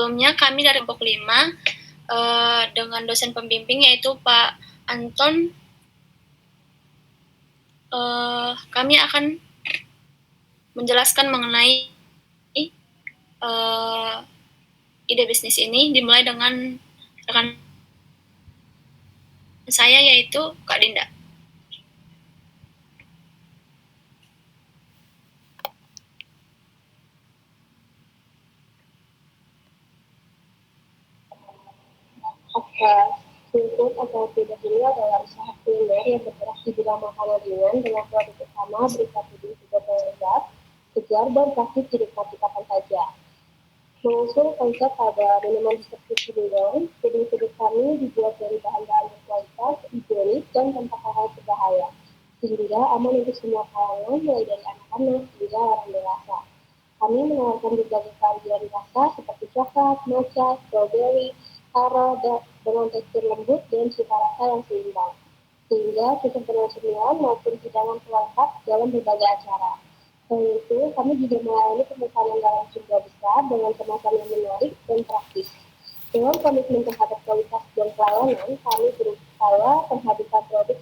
Sebelumnya kami dari kelompok 5 dengan dosen pembimbing yaitu Pak Anton, kami akan menjelaskan mengenai ide bisnis ini, dimulai dengan rekan saya yaitu Kak Dinda. Oke, Seafood atau tidak ini adalah usaha kuliner yang bergerak di bidang makanan ringan dengan produk utama berupa puding juga lezat, segar dan praktis dinikmati kapan saja. Mengusung konsep pada minuman seperti puding kami dibuat dari bahan-bahan berkualitas, higienis, dan tanpa hal berbahaya, sehingga aman untuk semua kalangan, mulai dari anak-anak hingga orang dewasa. Kami menawarkan berbagai varian rasa seperti coklat, matcha, strawberry, taro, dengan tekstur lembut dan cita rasa yang seimbang, sehingga cocok dengan cemilan maupun hidangan pelengkap dalam berbagai acara. Selain itu, kami juga melayani pemesanan dalam jumlah besar dengan kemasan yang menarik dan praktis. Dengan komitmen terhadap kualitas dan pelayanan, kami berupaya menghadirkan produk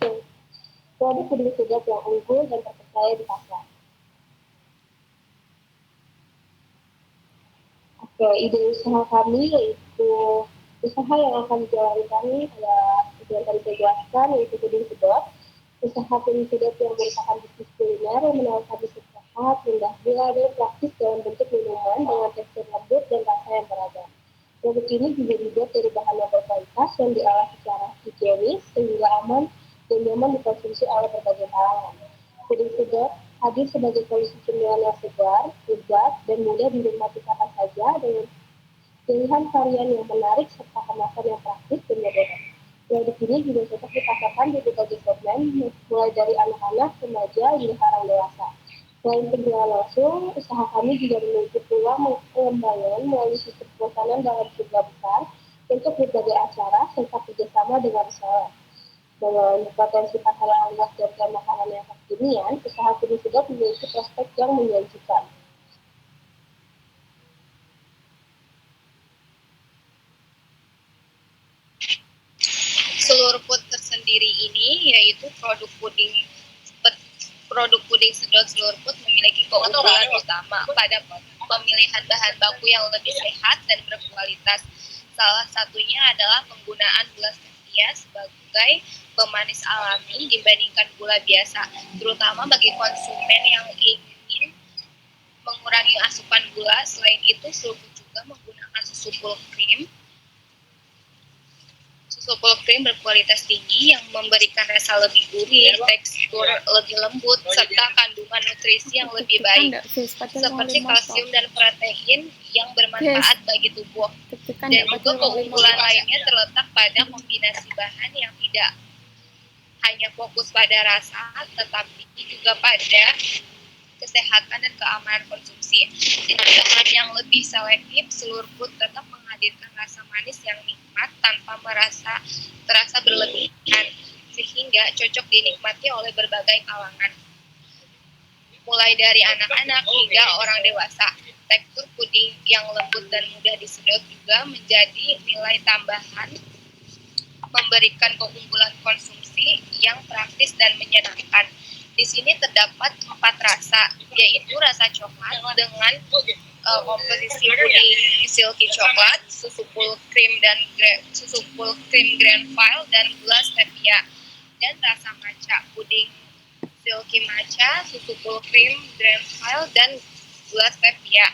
puding sedap yang unggul dan terpercaya di pasar. Oke, ide usaha kami yaitu usaha yang akan dijalani kami yang tadi saya jelaskan, yaitu puding sedap. Usaha puding sedap yang merupakan bisnis kuliner yang menawarkan bisnis sehat, rendah gula, dan praktis dalam bentuk minuman dengan tekstur lembut dan rasa yang beragam. Produk ini juga dibuat dari bahan yang berkualitas yang diolah secara higienis sehingga aman dan nyaman dikonsumsi oleh berbagai kalangan. Puding sedap hadir sebagai solusi cemilan yang segar, lezat, dan mudah dinikmati kapan saja dengan pilihan varian yang menarik serta kemasan yang praktis dan modern. Produk ini juga cocok dipasarkan di berbagai segmen, mulai dari anak-anak, remaja, hingga orang dewasa. Selain penjualan langsung, usaha kami juga memiliki peluang pengembangan melalui sistem pemesanan dalam jumlah besar untuk berbagai acara serta kerjasama dengan reseller. Dengan potensi pasar yang luas dan makanan yang kekinian, usaha puding sedap memiliki prospek yang menjanjikan. Slurput tersendiri ini yaitu produk puding sedot Slurput memiliki keunggulan utama pada pemilihan bahan baku yang lebih sehat dan berkualitas. Salah satunya adalah penggunaan gula stevia sebagai pemanis alami dibandingkan gula biasa, terutama bagi konsumen yang ingin mengurangi asupan gula. Selain itu, Slurput juga menggunakan susu full cream berkualitas tinggi yang memberikan rasa lebih gurih, tekstur lebih lembut, serta kandungan nutrisi yang lebih baik, seperti kalsium dan protein yang bermanfaat bagi tubuh. Dan juga keunggulan lainnya terletak pada kombinasi bahan yang tidak hanya fokus pada rasa, tetapi juga pada kesehatan dan keamanan konsumsi. Dengan bahan yang lebih selektif, Slurput tetap menghadirkan rasa manis yang nikmat tanpa terasa berlebihan, sehingga cocok dinikmati oleh berbagai kalangan, mulai dari anak-anak hingga orang dewasa. Tekstur puding yang lembut dan mudah disedot juga menjadi nilai tambahan, memberikan keunggulan konsumsi yang praktis dan menyenangkan. Di sini terdapat 4 rasa, yaitu rasa coklat dengan komposisi puding silky coklat, susu full cream grand file dan gula stevia, dan rasa matcha, puding silky matcha, susu full cream grand file dan gula stevia.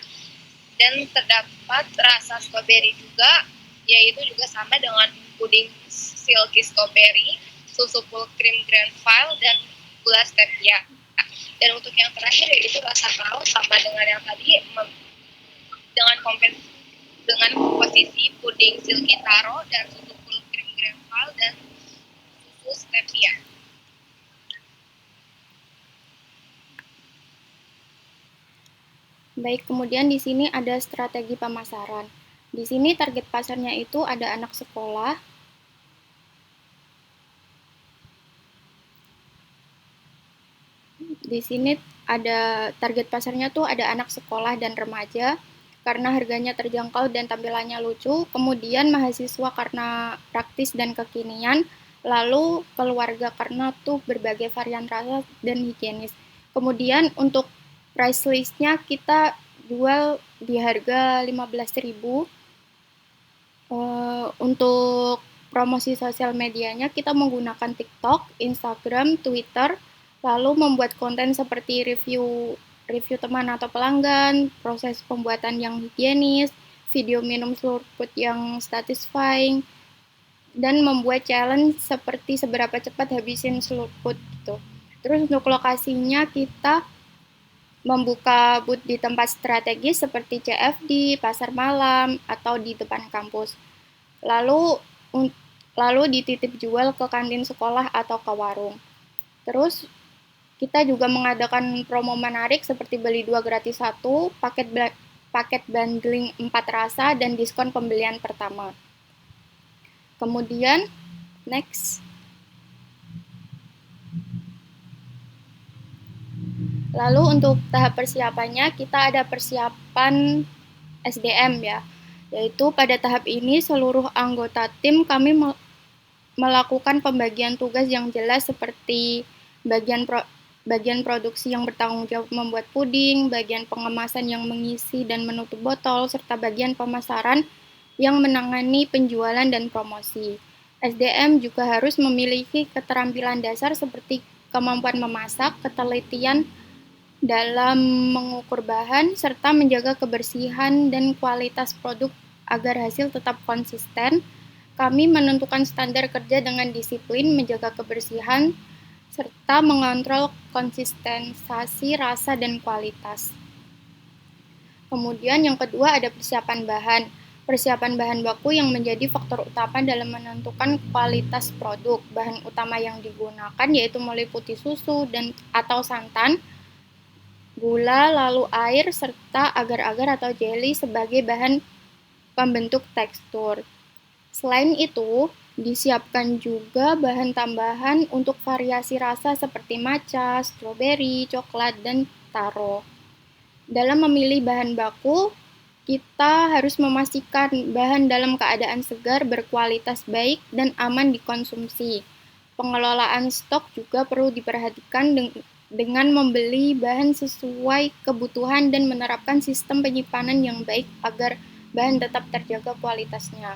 Dan terdapat rasa strawberry juga, yaitu juga sama dengan puding silky strawberry, susu full cream grand file dan gula stevia. Dan untuk yang terakhir yaitu rasa kaos, sama dengan yang tadi, dengan komposisi puding silky taro dan susu full cream grand file dan susu stevia. Baik, kemudian di sini ada strategi pemasaran. Di sini target pasarnya itu ada anak sekolah, di sini ada target pasarnya tuh ada anak sekolah dan remaja, karena harganya terjangkau dan tampilannya lucu, kemudian mahasiswa karena praktis dan kekinian, lalu keluarga karena tuh berbagai varian rasa dan higienis. Kemudian untuk price list-nya kita jual di harga 15.000. Untuk promosi sosial medianya kita menggunakan TikTok, Instagram, Twitter, lalu membuat konten seperti review teman atau pelanggan, proses pembuatan yang higienis, video minum slurput yang satisfying, dan membuat challenge seperti seberapa cepat habisin slurput gitu. Terus untuk lokasinya kita membuka booth di tempat strategis seperti CFD, pasar malam, atau di depan kampus. Lalu dititip jual ke kantin sekolah atau ke warung. Terus kita juga mengadakan promo menarik seperti beli 2 gratis 1, paket bundling 4 rasa, dan diskon pembelian pertama. Kemudian, next. Lalu untuk tahap persiapannya, kita ada persiapan SDM ya, yaitu pada tahap ini seluruh anggota tim kami melakukan pembagian tugas yang jelas seperti bagian produksi yang bertanggung jawab membuat puding, bagian pengemasan yang mengisi dan menutup botol, serta bagian pemasaran yang menangani penjualan dan promosi. SDM juga harus memiliki keterampilan dasar seperti kemampuan memasak, ketelitian dalam mengukur bahan, serta menjaga kebersihan dan kualitas produk agar hasil tetap konsisten. Kami menentukan standar kerja dengan disiplin, menjaga kebersihan, serta mengontrol konsistensi rasa dan kualitas. Kemudian yang kedua ada persiapan bahan. Persiapan bahan baku yang menjadi faktor utama dalam menentukan kualitas produk. Bahan utama yang digunakan yaitu meliputi susu atau santan, gula, lalu air, serta agar-agar atau jelly sebagai bahan pembentuk tekstur. Selain itu, disiapkan juga bahan tambahan untuk variasi rasa seperti matcha, stroberi, coklat, dan taro. Dalam memilih bahan baku, kita harus memastikan bahan dalam keadaan segar, berkualitas baik, dan aman dikonsumsi. Pengelolaan stok juga perlu diperhatikan dengan membeli bahan sesuai kebutuhan dan menerapkan sistem penyimpanan yang baik agar bahan tetap terjaga kualitasnya.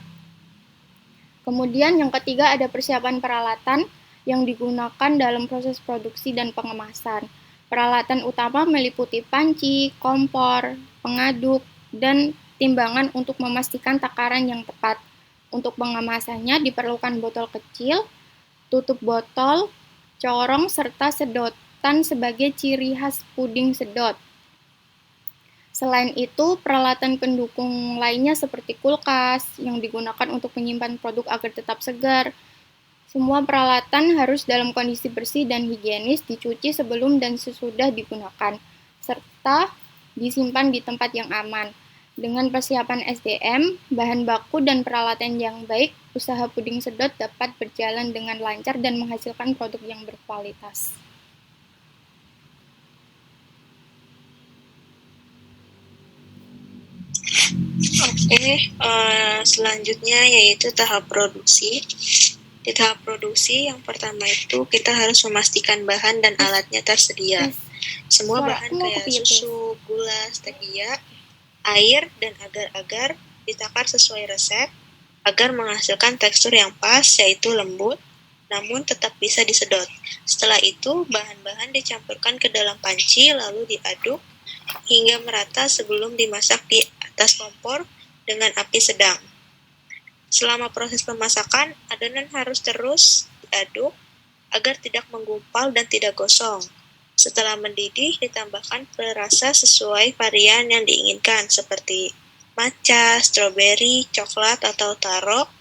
Kemudian yang ketiga ada persiapan peralatan yang digunakan dalam proses produksi dan pengemasan. Peralatan utama meliputi panci, kompor, pengaduk, dan timbangan untuk memastikan takaran yang tepat. Untuk pengemasannya diperlukan botol kecil, tutup botol, corong, serta sedotan sebagai ciri khas puding sedot. Selain itu, peralatan pendukung lainnya seperti kulkas yang digunakan untuk menyimpan produk agar tetap segar. Semua peralatan harus dalam kondisi bersih dan higienis, dicuci sebelum dan sesudah digunakan, serta disimpan di tempat yang aman. Dengan persiapan SDM, bahan baku, dan peralatan yang baik, usaha puding sedot dapat berjalan dengan lancar dan menghasilkan produk yang berkualitas. Oke, selanjutnya yaitu tahap produksi. Di tahap produksi yang pertama itu kita harus memastikan bahan dan alatnya tersedia. Semua bahan kayak susu, gula, stevia, air, dan agar-agar ditakar sesuai resep agar menghasilkan tekstur yang pas yaitu lembut namun tetap bisa disedot. Setelah itu, bahan-bahan dicampurkan ke dalam panci lalu diaduk hingga merata sebelum dimasak di atas kompor dengan api sedang. Selama proses pemasakan, adonan harus terus diaduk agar tidak menggumpal dan tidak gosong. Setelah mendidih, ditambahkan perasa sesuai varian yang diinginkan seperti matcha, stroberi, coklat, atau taro.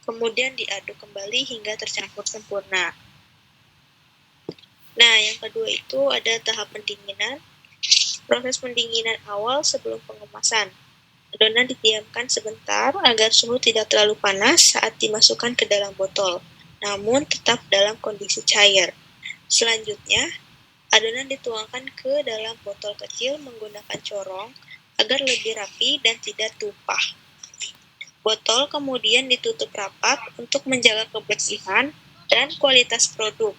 Kemudian diaduk kembali hingga tercampur sempurna. Nah, yang kedua itu ada tahap pendinginan. Proses pendinginan awal sebelum pengemasan. Adonan didiamkan sebentar agar suhu tidak terlalu panas saat dimasukkan ke dalam botol, namun tetap dalam kondisi cair. Selanjutnya, adonan dituangkan ke dalam botol kecil menggunakan corong agar lebih rapi dan tidak tumpah. Botol kemudian ditutup rapat untuk menjaga kebersihan dan kualitas produk.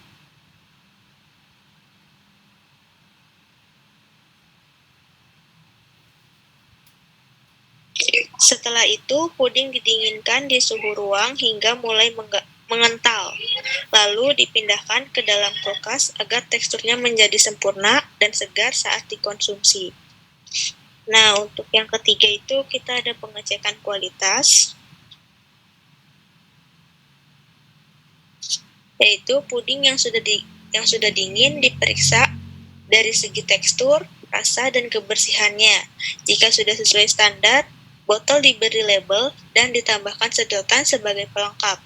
Setelah itu, puding didinginkan di suhu ruang hingga mulai mengental. Lalu dipindahkan ke dalam kulkas agar teksturnya menjadi sempurna dan segar saat dikonsumsi. Nah, untuk yang ketiga itu kita ada pengecekan kualitas, yaitu puding yang sudah dingin diperiksa dari segi tekstur, rasa, dan kebersihannya. Jika sudah sesuai standar, botol diberi label dan ditambahkan sedotan sebagai pelengkap.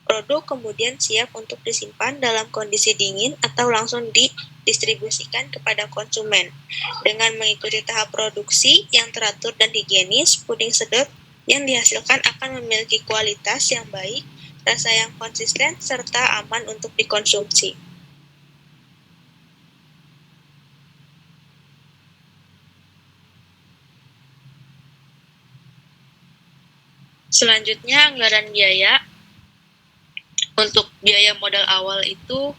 Produk kemudian siap untuk disimpan dalam kondisi dingin atau langsung didistribusikan kepada konsumen. Dengan mengikuti tahap produksi yang teratur dan higienis, puding sedot yang dihasilkan akan memiliki kualitas yang baik, rasa yang konsisten, serta aman untuk dikonsumsi. Selanjutnya, anggaran biaya. Untuk biaya modal awal itu,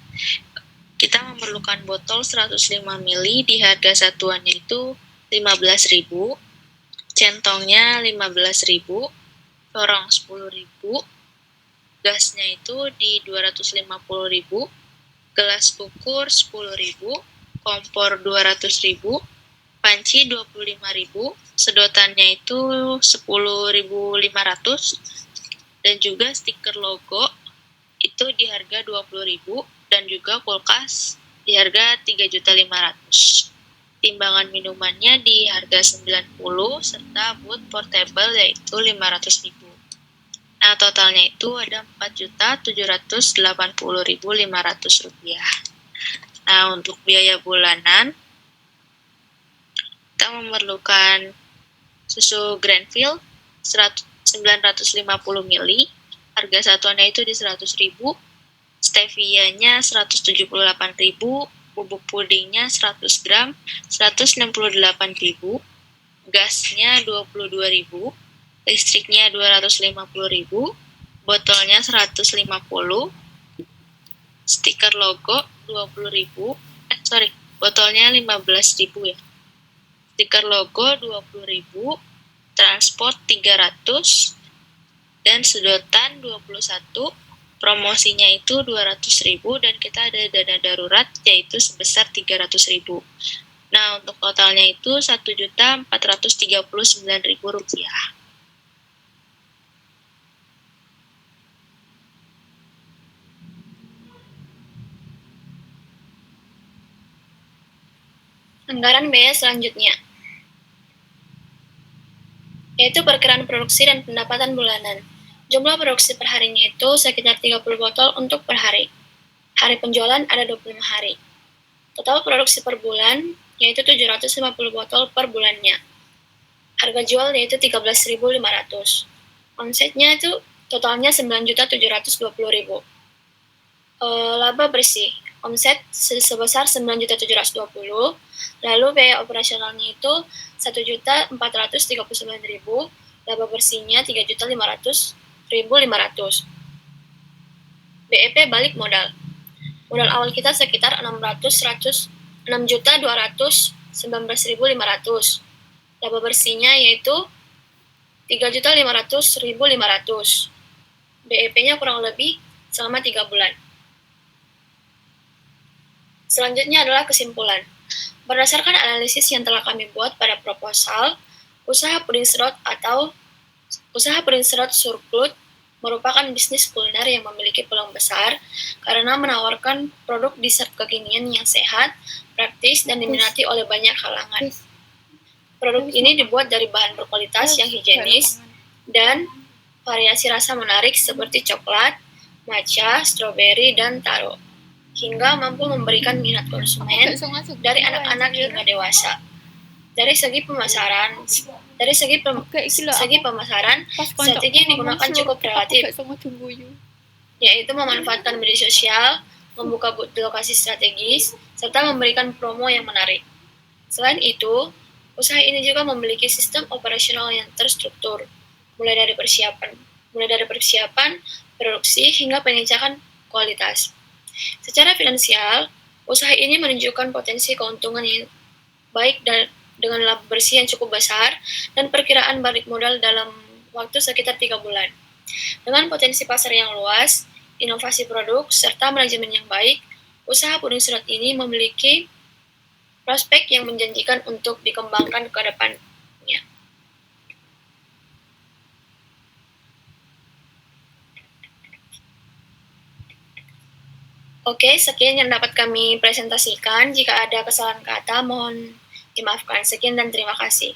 kita memerlukan botol 105 ml di harga satuannya itu 15.000, centongnya 15.000, corong 10.000, gasnya itu di 250.000, gelas ukur 10.000, kompor 200.000, panci 25.000, sedotannya itu 10.500, dan juga stiker logo itu di harga 20.000, dan juga kulkas di harga 3.500.000. Timbangan minumannya di harga 90, serta boot portable yaitu 500.000. Nah, totalnya itu ada 4.780.500 rupiah. Nah, untuk biaya bulanan, kita memerlukan susu Granville 950 ml, harga satuannya itu di 100.000, stevia-nya 178.000, bubuk pudingnya 100 gram 168.000, gasnya 22.000, listriknya 250.000, botolnya 150, stiker logo 20.000, botolnya 15.000 ya. Stiker logo 20.000, transport 300, dan sedotan 21, promosinya itu 200.000, dan kita ada dana darurat yaitu sebesar 300.000. Nah, untuk totalnya itu 1.439.000 rupiah. Anggaran biaya selanjutnya, yaitu perkiraan produksi dan pendapatan bulanan. Jumlah produksi per harinya itu sekitar 30 botol untuk per hari. Hari penjualan ada 25 hari. Total produksi per bulan yaitu 750 botol per bulannya. Harga jual yaitu 13.500. Omsetnya itu totalnya 9.720.000. Laba bersih, omset sebesar 9.720.000. Lalu biaya operasionalnya itu 1.439.000, laba bersihnya 3.500.500. BEP balik modal. Modal awal kita sekitar 6.219.500. Laba bersihnya yaitu 3.500.500. BEP-nya kurang lebih selama 3 bulan. Selanjutnya adalah kesimpulan. Berdasarkan analisis yang telah kami buat pada proposal, usaha puding serut atau usaha puding serut surklut merupakan bisnis kuliner yang memiliki peluang besar karena menawarkan produk dessert kekinian yang sehat, praktis, dan diminati oleh banyak kalangan. Produk ini dibuat dari bahan berkualitas yang higienis dan variasi rasa menarik seperti coklat, matcha, stroberi, dan taro, hingga mampu memberikan minat konsumen dari anak-anak hingga dewasa. Dari segi pemasaran, strategi yang digunakan cukup relatif, yaitu memanfaatkan media sosial, membuka booth di lokasi strategis, serta memberikan promo yang menarik. Selain itu, Usaha ini juga memiliki sistem operasional yang terstruktur, mulai dari persiapan, produksi, hingga pengecekan kualitas. Secara finansial, usaha ini menunjukkan potensi keuntungan yang baik dan dengan laba bersih yang cukup besar dan perkiraan balik modal dalam waktu sekitar 3 bulan. Dengan potensi pasar yang luas, inovasi produk, serta manajemen yang baik, usaha puding serut ini memiliki prospek yang menjanjikan untuk dikembangkan ke depannya. Oke, sekian yang dapat kami presentasikan. Jika ada kesalahan kata, mohon dimaafkan. Sekian dan terima kasih.